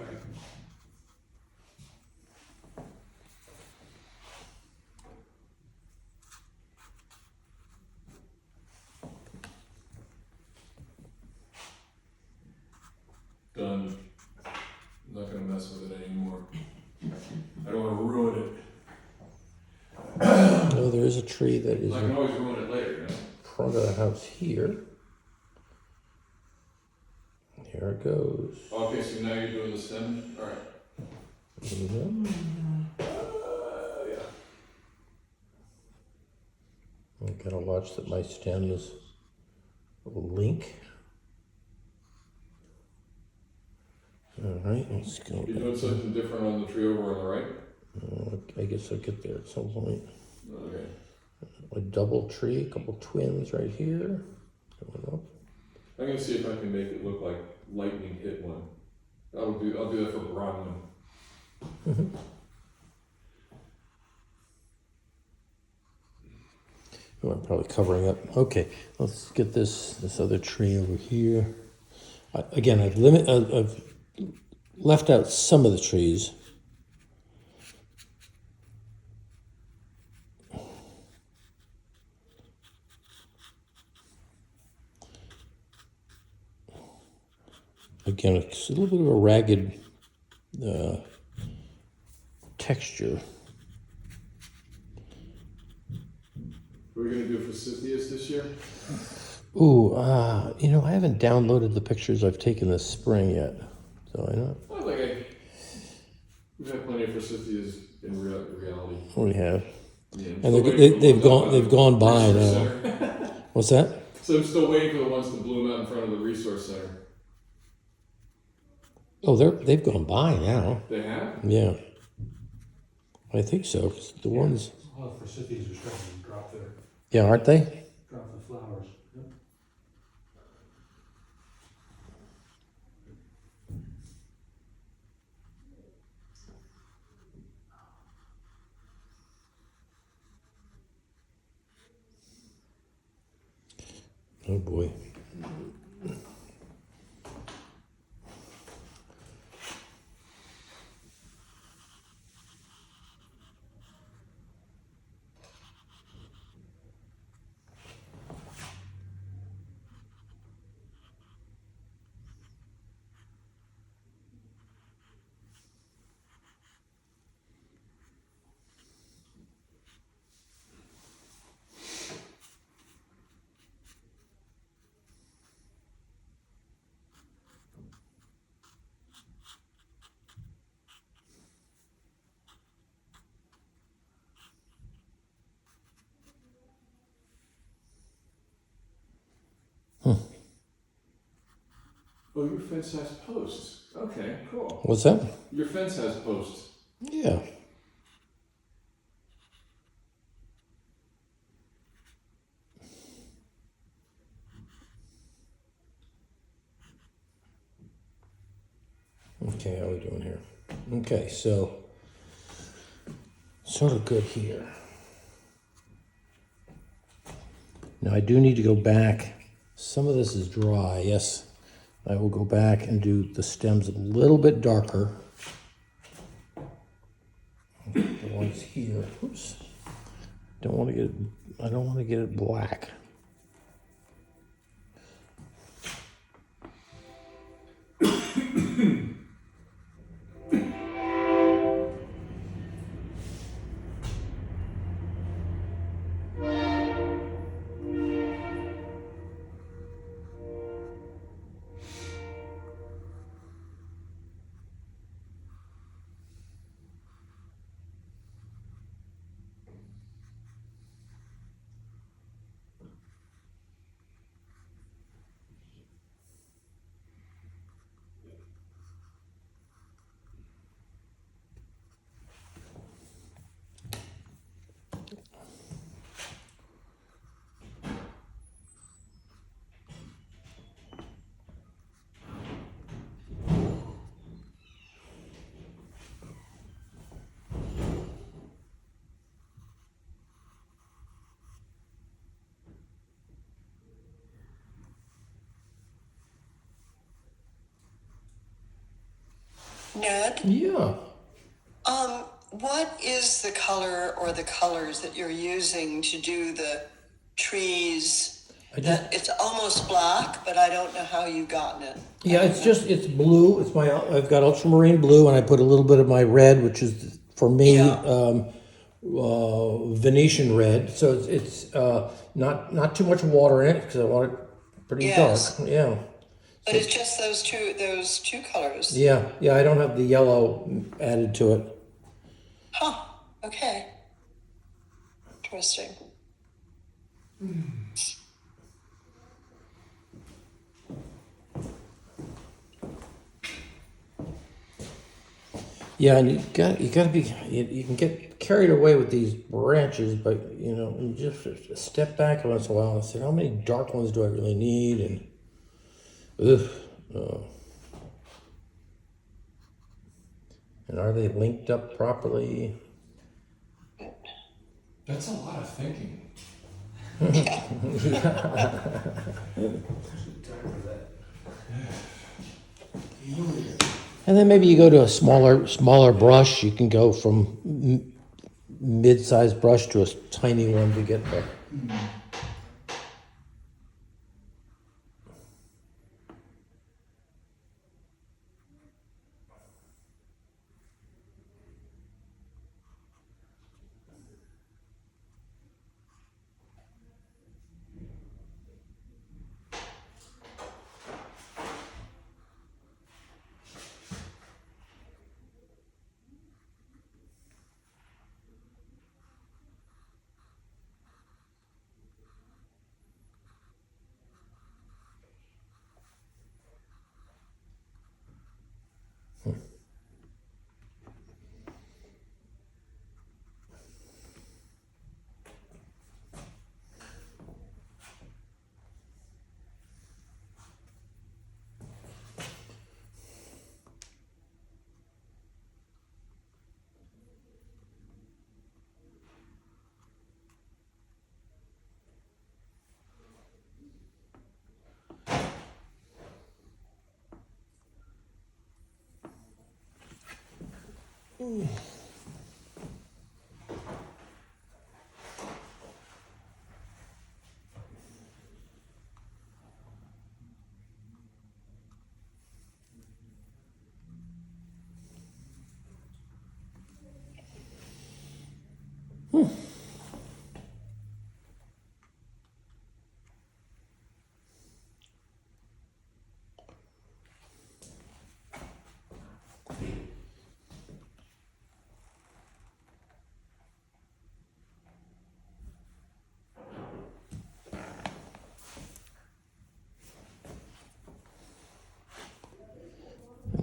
Done. I'm not gonna mess with it anymore. I don't wanna ruin it. No, there is a tree that is I can in always ruin it later, you know? front of the house here. Here it goes. Okay, so now you're doing the stem? Alright. There we go. Yeah. I gotta watch that my stems link. All right, let's go. You're doing something different on the tree over on the right? I guess I'll get there at some point. Okay. A double tree, a couple twins right here. Going up. I'm gonna see if I can make it look like lightning hit one. I'll do that for Bronwyn. Oh, I'm probably covering up. Okay, let's get this other tree over here. Again, I've left out some of the trees. Again, it's a little bit of a ragged texture. What are we gonna do for Cynthia's this year? Ooh, I haven't downloaded the pictures I've taken this spring yet, so I know. We've had plenty for Cynthia's in reality. We have. Yeah, I'm And still waiting for the they've ones gone up they've by gone the by resource now. center. What's that? So I'm still waiting for the ones to bloom out in front of the resource center. Oh, they've gone by now. They have? Yeah, I think so. 'Cause the ones, A lot of forsythias are starting to drop their, yeah, aren't they? drop the flowers. Yep. Oh boy. Oh, your fence has posts. Okay, cool. What's that? Your fence has posts. Yeah. Okay, how are we doing here? Okay, so sort of good here. Now I do need to go back. Some of this is dry, yes. I will go back and do the stems a little bit darker. The ones here. Oops. I don't want to get it black. Ned, Yeah. what is the color or the colors that you're using to do the trees? It's almost black, but I don't know how you've gotten it. Yeah, it's blue. I've got ultramarine blue, and I put a little bit of my red, which is for me Yeah. Venetian red. So it's not too much water in it because I want it pretty Yes. dark. Yeah, But it's just those two colors. yeah. I don't have the yellow added to it. Huh. Okay. Interesting. Yeah, and you got to be. You can get carried away with these branches, but you just step back once in a while and say, how many dark ones do I really need? And and are they linked up properly? That's a lot of thinking. Time for that. And then maybe you go to a smaller brush. You can go from mid-sized brush to a tiny one to get there. The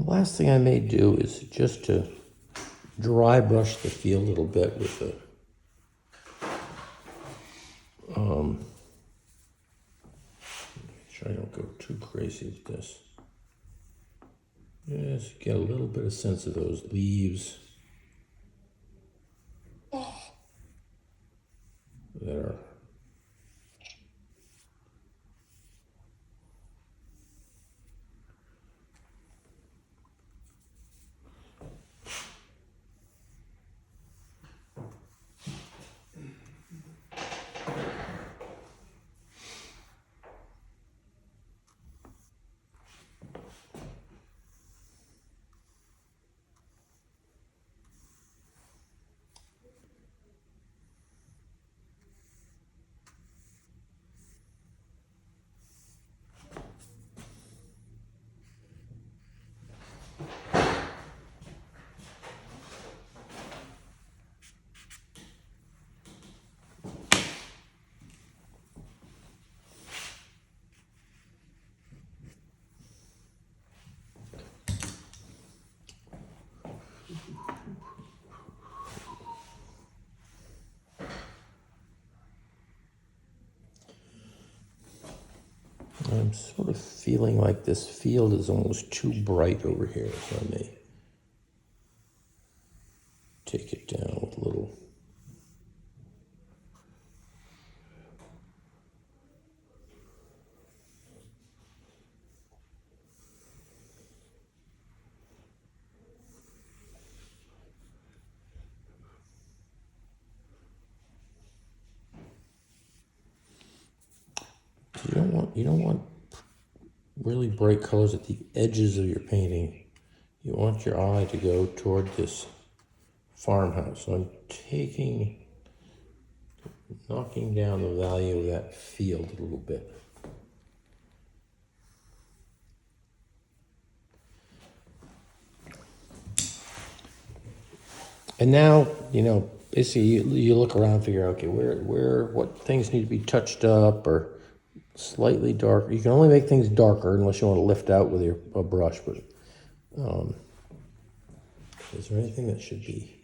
last thing I may do is just to dry brush the field a little bit with the make sure I don't go too crazy with this. Just get a little bit of sense of those leaves that are I'm sort of feeling like this field is almost too bright over here, so I may take it down with a little. You don't want really bright colors at the edges of your painting. You want your eye to go toward this farmhouse. So I'm knocking down the value of that field a little bit. And now, basically you look around and figure, okay, what things need to be touched up or slightly darker. You can only make things darker unless you want to lift out with a brush, but is there anything that should be?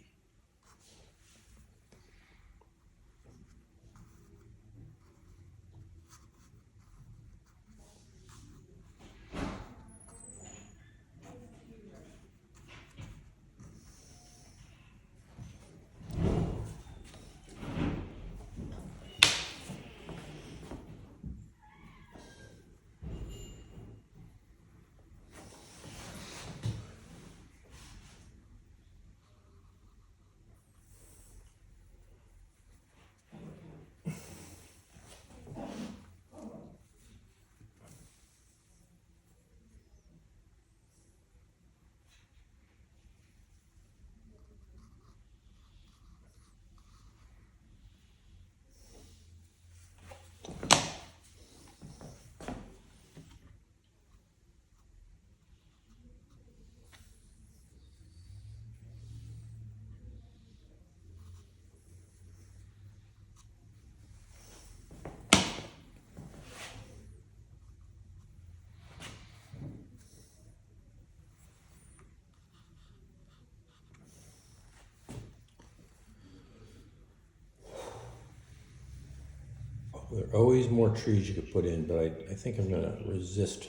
There are always more trees you could put in, but I think I'm going to resist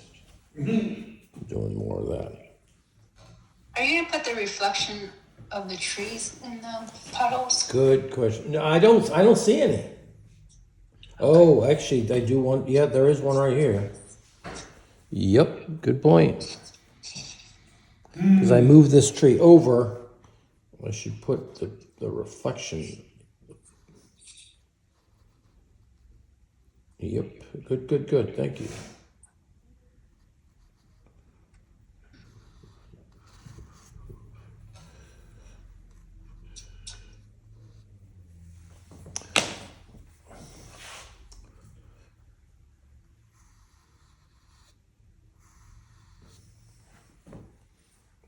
doing more of that. Are you gonna put the reflection of the trees in the puddles? Good question. No, I don't see any. Oh, actually, I do want. Yeah, there is one right here. Yep, good point. Because I moved this tree over I should put the reflection. Yep, good, thank you.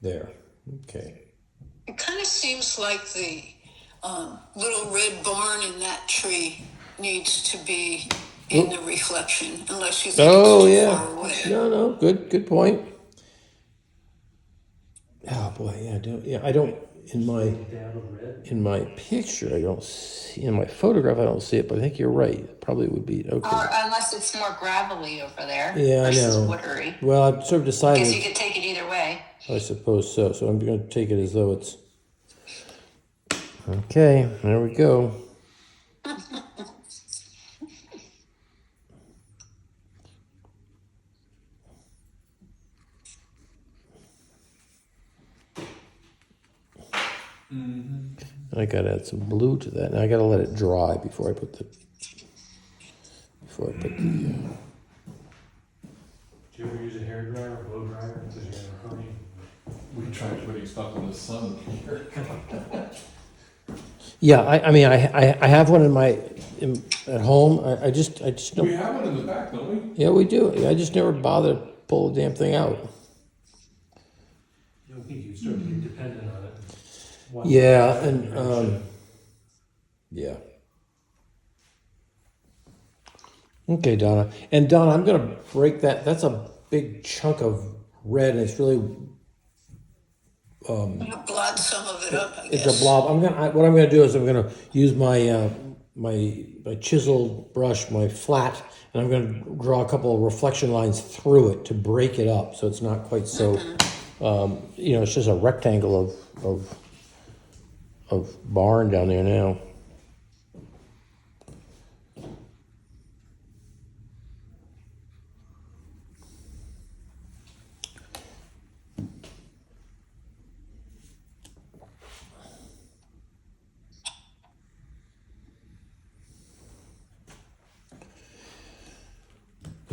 There, okay. It kind of seems like the little red barn in that tree needs to be in the reflection, unless you think Oh, it's too yeah. far away. No, good point. Oh, boy, I don't, Dab of red. in my picture, I don't see, in my photograph, I don't see it, but I think you're right. It probably would be, Or okay. unless it's more gravelly over there Yeah, I versus know. watery. Well, I've sort of Guess decided, you could take it either way. I suppose so, so I'm gonna take it as though it's, okay, there we go. And I gotta add some blue to that. Now I gotta let it dry before I put the. Do you ever use a hair dryer or blow dryer because you're in a hurry? We tried putting stuff in the sun here. Yeah, I mean, I have one at home. I just We don't. have one in the back, don't we? Yeah, we do. I just never bother to pull the damn thing out. You don't think you'd start to get dependent on it? One Yeah, person, and you're gonna yeah. Okay, Donna. And Donna, I'm gonna break that. That's a big chunk of red, and it's really You blot some of it up, I guess. it's a blob. What I'm gonna do is I'm gonna use my my chisel brush, my flat, and I'm gonna draw a couple of reflection lines through it to break it up, so it's not quite so. It's just a rectangle of barn down there now.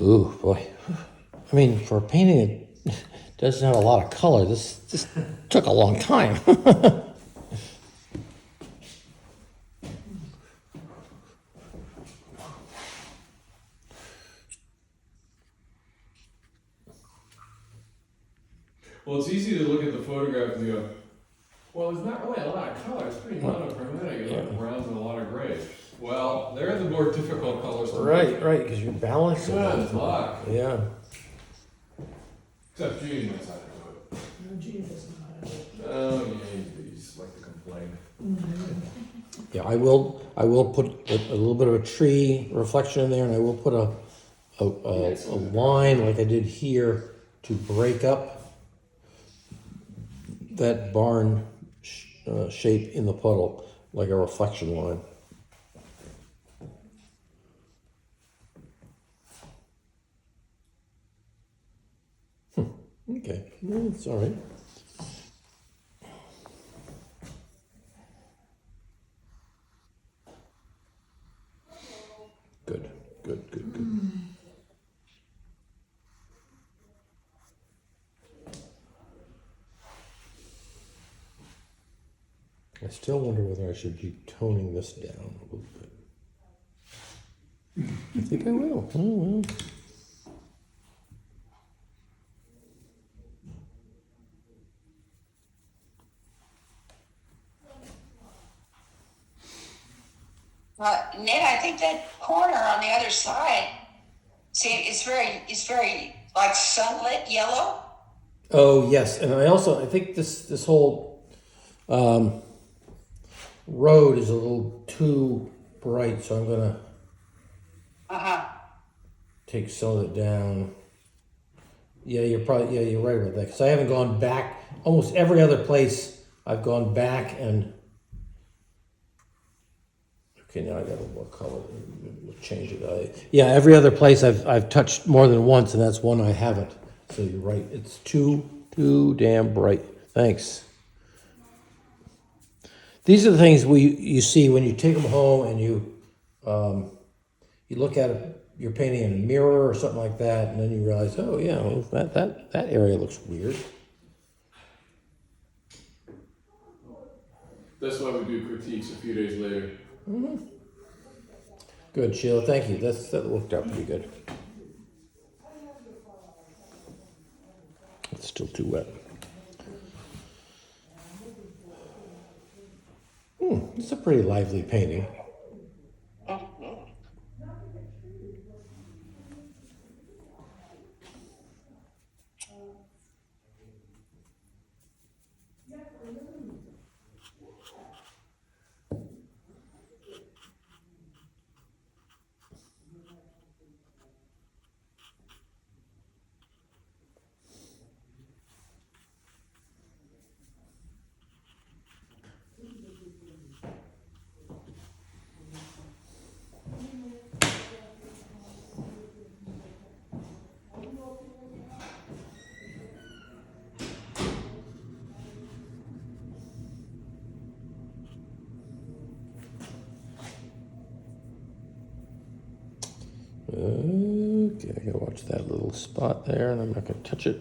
Ooh, boy. I mean, for painting it doesn't have a lot of color. This took a long time. Well, it's easy to look at the photograph and go, well, there's not really a lot of color. It's pretty monochromatic. It's like browns and a lot of gray. Well, they're the more difficult colors to make. Right, because you're balancing. Good luck. Yeah. Except Gene knows how to do it. No, Gene doesn't know how to do it. Oh, yeah, he's like to complain. Yeah, I will put a little bit of a tree reflection in there, and I will put a line like I did here to break up that barn shape in the puddle, like a reflection line. Okay, well, it's all right. Good. I still wonder whether I should be toning this down a little bit. I think I will. Oh, well. Ned, I think that corner on the other side, see, it's very like sunlit yellow. Oh yes, and I think this whole road is a little too bright, so I'm gonna take some of it down. Yeah, you're right about that, because I haven't gone back. Almost every other place I've gone back and. Okay, now I got a little more color. We'll change it. Yeah, every other place I've touched more than once, and that's one I haven't. So you're right. It's too damn bright. Thanks. These are the things you see when you take them home and you look at your painting in a mirror or something like that, and then you realize, oh yeah, well, that area looks weird. That's why we do critiques a few days later. Good, Sheila. Thank you. That worked out pretty good. It's still too wet. It's a pretty lively painting. Okay, I gotta watch that little spot there, and I'm not gonna touch it.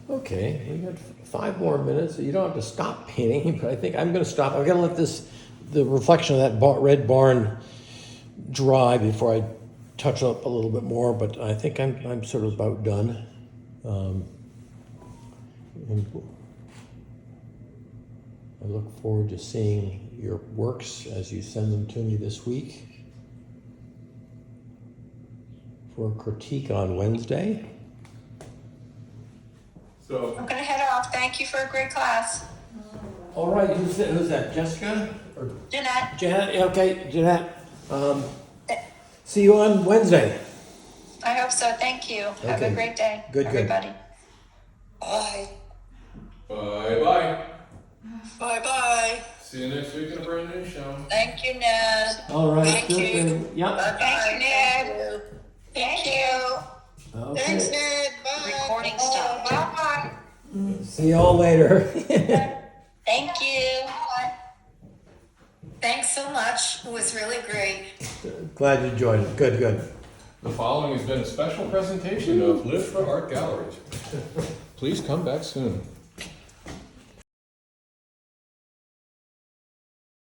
Okay, you got 5 more minutes. You don't have to stop painting, but I think I'm gonna stop. I've gotta let the reflection of that red barn dry before I touch up a little bit more, but I think I'm sort of about done. And I look forward to seeing your works as you send them to me this week for a critique on Wednesday. So, I'm gonna head off. Thank you for a great class. All right, who's that? Jessica or Jeanette. Janet? Yeah, okay, Jeanette. See you on Wednesday. I hope so. Thank you. Have Okay. a great day, Good. everybody. Bye. bye-bye. Bye-bye. See you next week in a brand new show. Thank you, Ned. All right. Thank good you. thing. Yep. Bye-bye. Thank you, Ned. Thank you. Thank you. Okay. Thanks, Ned. Bye. Recording stopped. Bye. See y'all later. Thank you. Thanks so much. It was really great. Glad you joined. Good. The following has been a special presentation of Live for Art Galleries. Please come back soon.